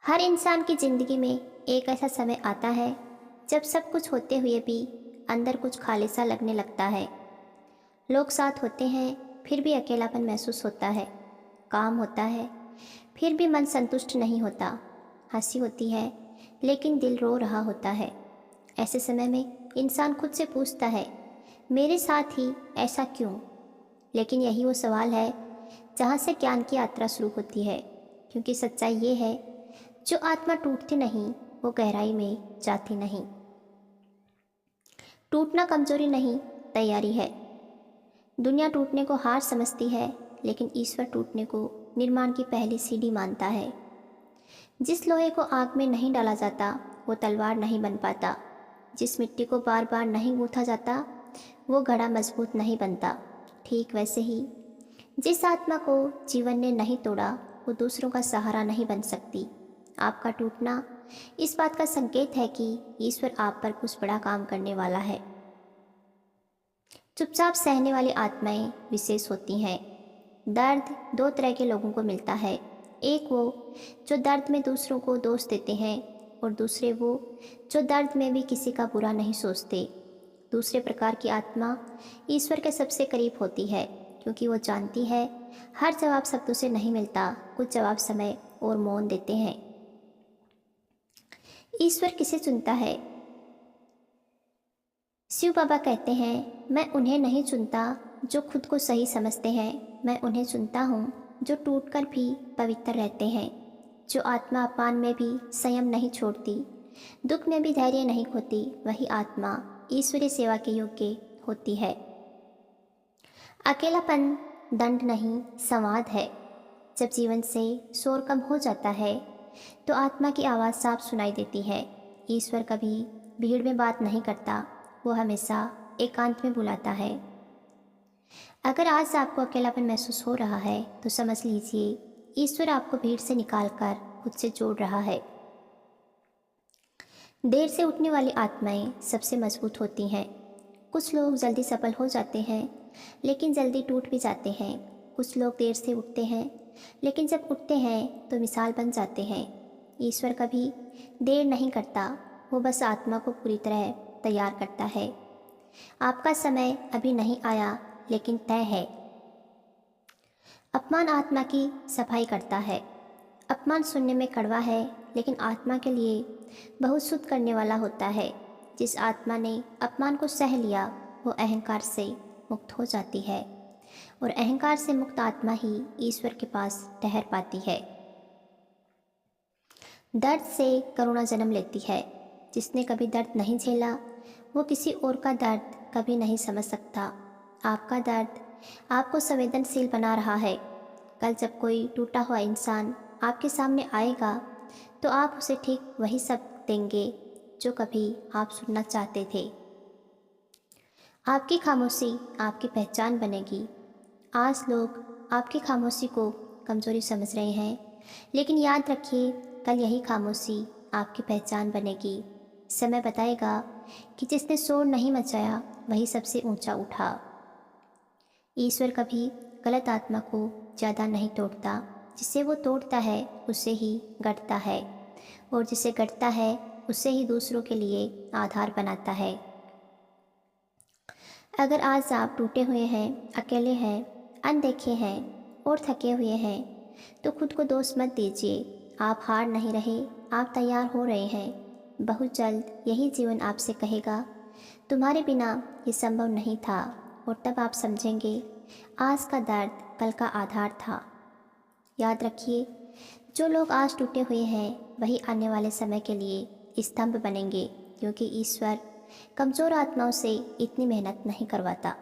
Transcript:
हर इंसान की ज़िंदगी में एक ऐसा समय आता है जब सब कुछ होते हुए भी अंदर कुछ खाली सा लगने लगता है। लोग साथ होते हैं फिर भी अकेलापन महसूस होता है। काम होता है फिर भी मन संतुष्ट नहीं होता। हंसी होती है लेकिन दिल रो रहा होता है। ऐसे समय में इंसान खुद से पूछता है, मेरे साथ ही ऐसा क्यों? लेकिन यही वो सवाल है जहाँ से ज्ञान की यात्रा शुरू होती है। क्योंकि सच्चाई ये है, जो आत्मा टूटती नहीं वो गहराई में जाती नहीं। टूटना कमजोरी नहीं, तैयारी है। दुनिया टूटने को हार समझती है, लेकिन ईश्वर टूटने को निर्माण की पहली सीढ़ी मानता है। जिस लोहे को आग में नहीं डाला जाता वो तलवार नहीं बन पाता। जिस मिट्टी को बार बार नहीं गूंथा जाता वो घड़ा मजबूत नहीं बनता। ठीक वैसे ही जिस आत्मा को जीवन ने नहीं तोड़ा वो दूसरों का सहारा नहीं बन सकती। आपका टूटना इस बात का संकेत है कि ईश्वर आप पर कुछ बड़ा काम करने वाला है। चुपचाप सहने वाली आत्माएं विशेष होती हैं। दर्द दो तरह के लोगों को मिलता है। एक वो जो दर्द में दूसरों को दोष देते हैं, और दूसरे वो जो दर्द में भी किसी का बुरा नहीं सोचते। दूसरे प्रकार की आत्मा ईश्वर के सबसे करीब होती है, क्योंकि वो जानती है हर जवाब शब्दों से नहीं मिलता, कुछ जवाब समय और मौन देते हैं। ईश्वर किसे चुनता है? शिव बाबा कहते हैं, मैं उन्हें नहीं चुनता जो खुद को सही समझते हैं, मैं उन्हें चुनता हूँ जो टूटकर भी पवित्र रहते हैं। जो आत्मा अपमान में भी संयम नहीं छोड़ती, दुख में भी धैर्य नहीं खोती, वही आत्मा ईश्वरीय सेवा के योग्य होती है। अकेलापन दंड नहीं, संवाद है। जब जीवन से शोर कम हो जाता है तो आत्मा की आवाज़ साफ सुनाई देती है। ईश्वर कभी भीड़ में बात नहीं करता, वो हमेशा एकांत में बुलाता है। अगर आज आपको अकेलापन महसूस हो रहा है तो समझ लीजिए ईश्वर आपको भीड़ से निकालकर खुद से जोड़ रहा है। देर से उठने वाली आत्माएं सबसे मजबूत होती हैं। कुछ लोग जल्दी सफल हो जाते हैं लेकिन जल्दी टूट भी जाते हैं। कुछ लोग देर से उठते हैं लेकिन जब उठते हैं तो मिसाल बन जाते हैं। ईश्वर कभी देर नहीं करता, वो बस आत्मा को पूरी तरह तैयार करता है। आपका समय अभी नहीं आया लेकिन तय है। अपमान आत्मा की सफाई करता है। अपमान सुनने में कड़वा है लेकिन आत्मा के लिए बहुत शुद्ध करने वाला होता है। जिस आत्मा ने अपमान को सह लिया वो अहंकार से मुक्त हो जाती है, और अहंकार से मुक्त आत्मा ही ईश्वर के पास ठहर पाती है। दर्द से करुणा जन्म लेती है। जिसने कभी दर्द नहीं झेला वो किसी और का दर्द कभी नहीं समझ सकता। आपका दर्द आपको संवेदनशील बना रहा है। कल जब कोई टूटा हुआ इंसान आपके सामने आएगा तो आप उसे ठीक वही शब्द देंगे जो कभी आप सुनना चाहते थे। आपकी खामोशी आपकी पहचान बनेगी। आज लोग आपकी खामोशी को कमज़ोरी समझ रहे हैं, लेकिन याद रखिए कल यही खामोशी आपकी पहचान बनेगी। समय बताएगा कि जिसने शोर नहीं मचाया वही सबसे ऊंचा उठा। ईश्वर कभी गलत आत्मा को ज़्यादा नहीं तोड़ता, जिसे वो तोड़ता है उसे ही गढ़ता है, और जिसे गढ़ता है उसे ही दूसरों के लिए आधार बनाता है। अगर आज आप टूटे हुए हैं, अकेले हैं, अनदेखे हैं और थके हुए हैं तो खुद को दोष मत दीजिए। आप हार नहीं रहे, आप तैयार हो रहे हैं। बहुत जल्द यही जीवन आपसे कहेगा, तुम्हारे बिना ये संभव नहीं था, और तब आप समझेंगे आज का दर्द कल का आधार था। याद रखिए, जो लोग आज टूटे हुए हैं वही आने वाले समय के लिए स्तंभ बनेंगे, क्योंकि ईश्वर कमज़ोर आत्माओं से इतनी मेहनत नहीं करवाता।